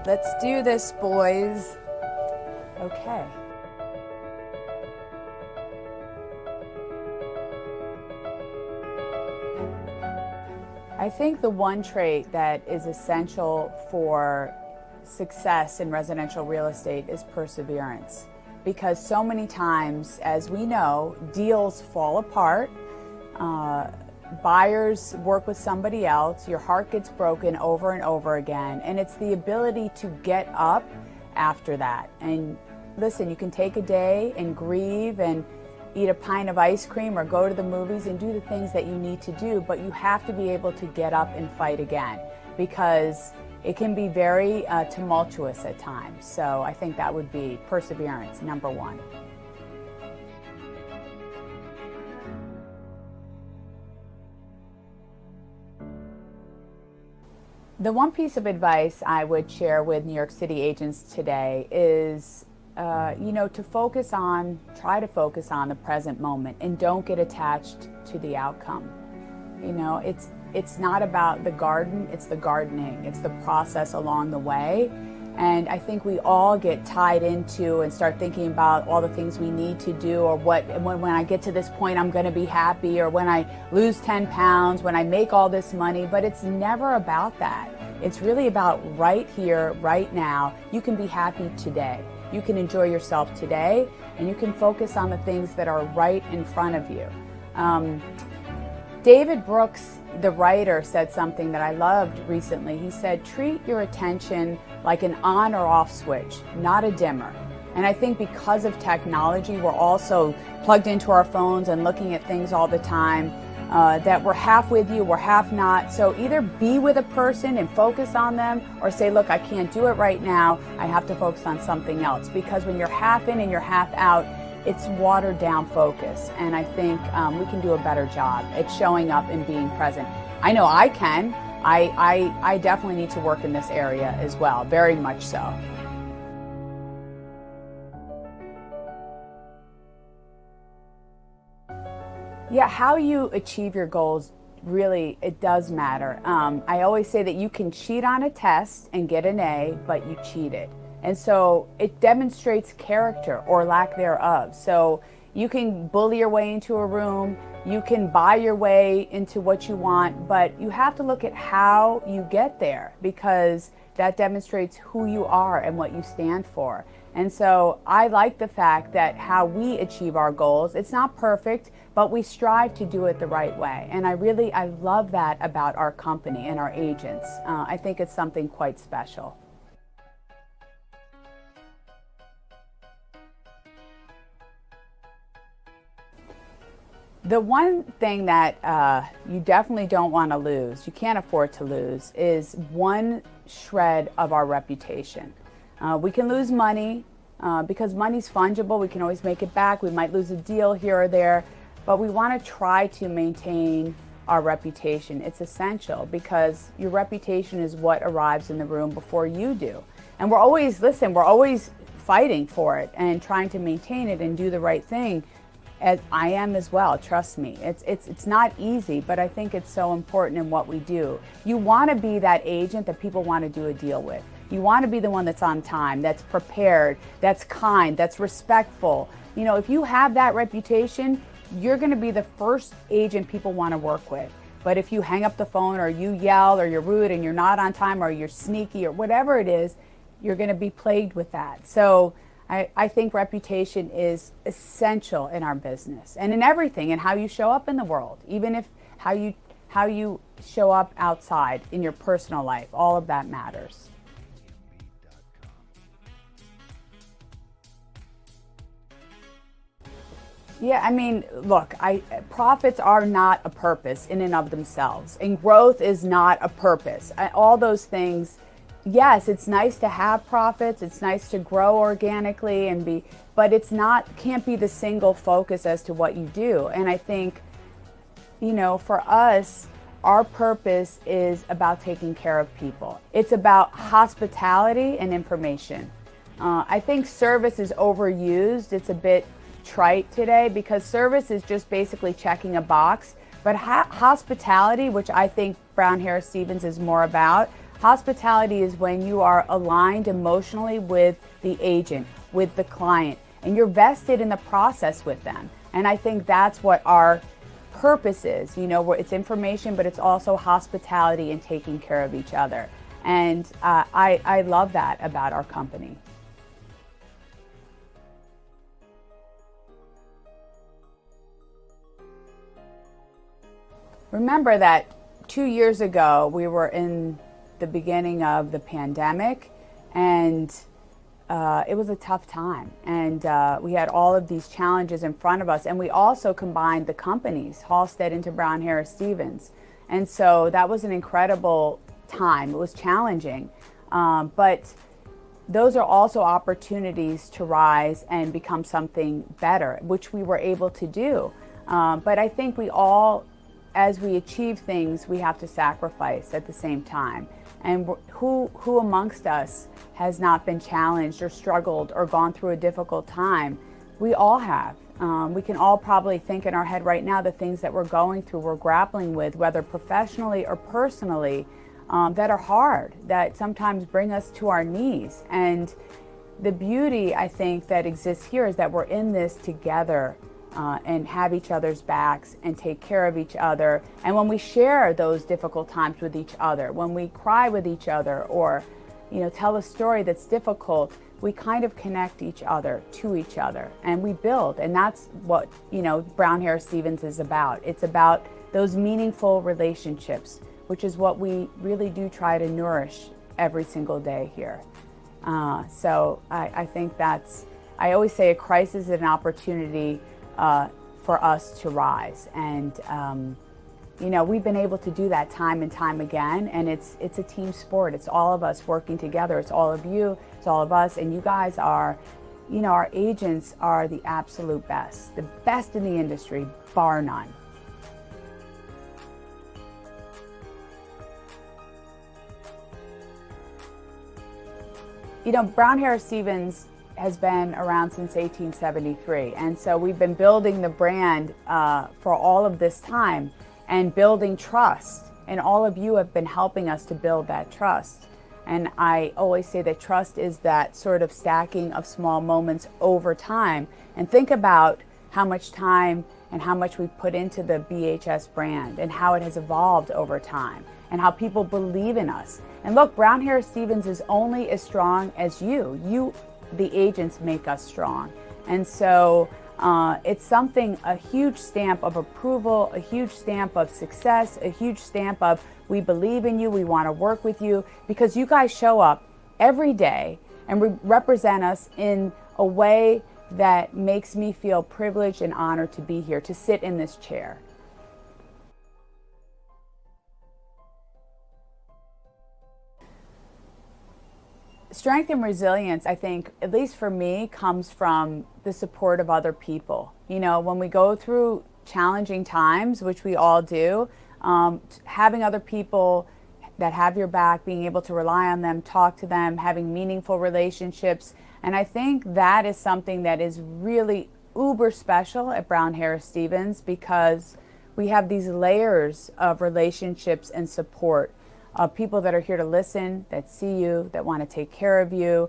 Let's do this, boys. Okay. I think the one trait that is essential for success in residential real estate is perseverance. Because so many times, as we know, deals fall apart, buyers work with somebody else, your heart gets broken over and over again, and it's the ability to get up after that. And listen, you can take a day and grieve and eat a pint of ice cream or go to the movies and do the things that you need to do, but you have to be able to get up and fight again, because it can be very tumultuous at times. So I think that would be perseverance, number one. The one piece of advice I would share with New York City agents today is, to try to focus on the present moment and don't get attached to the outcome. It's not about the garden, it's the gardening. It's the process along the way. And I think we all get tied into and start thinking about all the things we need to do, or when I get to this point I'm going to be happy, or when I lose 10 pounds, when I make all this money. But it's never about that. It's really about right here, right now. You can be happy today. You can enjoy yourself today, and you can focus on the things that are right in front of you. David Brooks, the writer, said something that I loved recently. He said, treat your attention like an on or off switch, not a dimmer. And I think because of technology, we're also plugged into our phones and looking at things all the time, that we're half with you, we're half not. So either be with a person and focus on them, or say, look, I can't do it right now, I have to focus on something else. Because when you're half in and you're half out, it's watered down focus. And I think we can do a better job at showing up and being present. I know I can. I definitely need to work in this area as well, very much so. Yeah, how you achieve your goals, really, it does matter. I always say that you can cheat on a test and get an A, but you cheated. And so it demonstrates character or lack thereof. So you can bully your way into a room, you can buy your way into what you want, but you have to look at how you get there, because that demonstrates who you are and what you stand for. And so I like the fact that how we achieve our goals, it's not perfect, but we strive to do it the right way. And I love that about our company and our agents. I think it's something quite special. The one thing that you definitely don't want to lose, you can't afford to lose, is one shred of our reputation. We can lose money because money's fungible. We can always make it back. We might lose a deal here or there, but we want to try to maintain our reputation. It's essential, because your reputation is what arrives in the room before you do. And we're always fighting for it and trying to maintain it and do the right thing. As I am as well, trust me. It's not easy, but I think it's so important in what we do. You want to be that agent that people want to do a deal with. You want to be the one that's on time, that's prepared, that's kind, that's respectful. If you have that reputation, you're going to be the first agent people want to work with. But if you hang up the phone, or you yell, or you're rude and you're not on time, or you're sneaky, or whatever it is, you're going to be plagued with that. So I think reputation is essential in our business and in everything, and how you show up in the world, even if how you show up outside in your personal life, all of that matters. Yeah, I mean, look, profits are not a purpose in and of themselves, and growth is not a purpose. All those things. Yes, it's nice to have profits. It's nice to grow organically but can't be the single focus as to what you do. And I think, for us, our purpose is about taking care of people. It's about hospitality and information. I think service is overused. It's a bit trite today, because service is just basically checking a box. But hospitality, which I think Brown Harris Stevens is more about, Hospitality is when you are aligned emotionally with the agent, with the client, and you're vested in the process with them. And I think that's what our purpose is, where it's information, but it's also hospitality and taking care of each other. And I love that about our company. Remember that 2 years ago, we were in the beginning of the pandemic, and it was a tough time. And we had all of these challenges in front of us. And we also combined the companies, Halstead into Brown Harris Stevens. And so that was an incredible time. It was challenging. But those are also opportunities to rise and become something better, which we were able to do. But I think we all, as we achieve things, we have to sacrifice at the same time. And who amongst us has not been challenged or struggled or gone through a difficult time? We all have. We can all probably think in our head right now the things that we're going through, we're grappling with, whether professionally or personally, that are hard, that sometimes bring us to our knees. And the beauty, I think, that exists here is that we're in this together. And have each other's backs and take care of each other. And when we share those difficult times with each other, when we cry with each other or, tell a story that's difficult, we kind of connect each other to each other and we build. And that's what, Brown Harris Stevens is about. It's about those meaningful relationships, which is what we really do try to nourish every single day here. So I think I always say a crisis is an opportunity for us to rise. And, we've been able to do that time and time again. And it's a team sport. It's all of us working together. It's all of you. It's all of us. And you guys are, our agents are the absolute best, the best in the industry, bar none. Brown Harris Stevens has been around since 1873. And so we've been building the brand for all of this time and building trust. And all of you have been helping us to build that trust. And I always say that trust is that sort of stacking of small moments over time. And think about how much time and how much we put into the BHS brand and how it has evolved over time and how people believe in us. And look, Brown Harris Stevens is only as strong as you. The agents make us strong. And so it's something, a huge stamp of approval, a huge stamp of success, a huge stamp of we believe in you, we want to work with you, because you guys show up every day and represent us in a way that makes me feel privileged and honored to be here, to sit in this chair. Strength and resilience, I think, at least for me, comes from the support of other people. When we go through challenging times, which we all do, having other people that have your back, being able to rely on them, talk to them, having meaningful relationships. And I think that is something that is really uber special at Brown Harris Stevens, because we have these layers of relationships and support. People that are here to listen, that see you, that want to take care of you.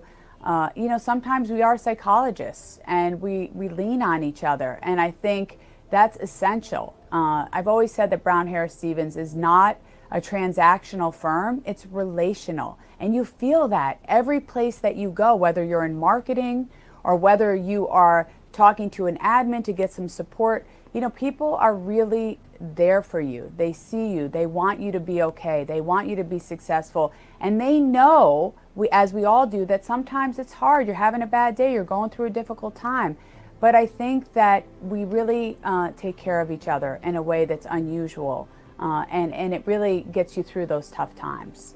Sometimes we are psychologists and we lean on each other. And I think that's essential. I've always said that Brown Harris Stevens is not a transactional firm, it's relational. And you feel that every place that you go, whether you're in marketing or whether you are talking to an admin to get some support. People are really there for you. They see you. They want you to be okay. They want you to be successful. And they know, as we all do, that sometimes it's hard. You're having a bad day. You're going through a difficult time. But I think that we really take care of each other in a way that's unusual. And it really gets you through those tough times.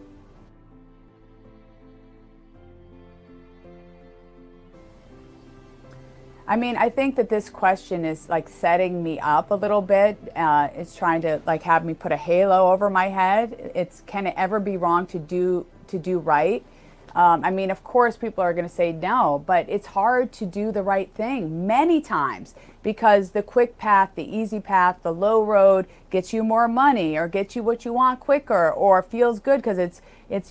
I think that this question is like setting me up a little bit. It's trying to have me put a halo over my head. Can it ever be wrong to do right? I mean, of course, people are going to say no, but it's hard to do the right thing many times because the quick path, the easy path, the low road gets you more money or gets you what you want quicker or feels good because it's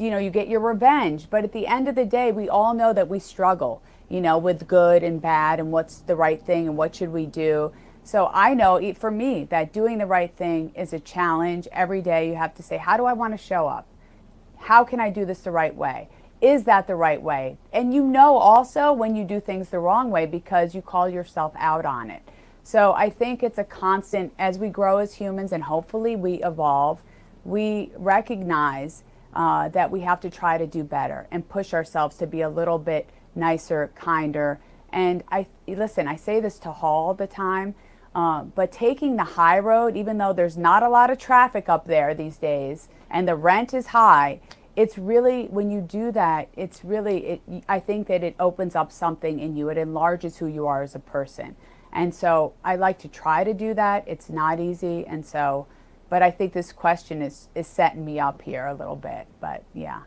you get your revenge. But at the end of the day, we all know that we struggle, with good and bad and what's the right thing and what should we do. So I know for me that doing the right thing is a challenge. Every day you have to say, how do I want to show up? How can I do this the right way? Is that the right way? And also when you do things the wrong way because you call yourself out on it. So I think it's a constant as we grow as humans and hopefully we evolve, we recognize that we have to try to do better and push ourselves to be a little bit nicer, kinder. And I say this to Hall all the time, but taking the high road, even though there's not a lot of traffic up there these days and the rent is high, it's really, when you do that, I think that it opens up something in you. It enlarges who you are as a person. And so I like to try to do that. It's not easy. And so, but I think this question is setting me up here a little bit. But yeah.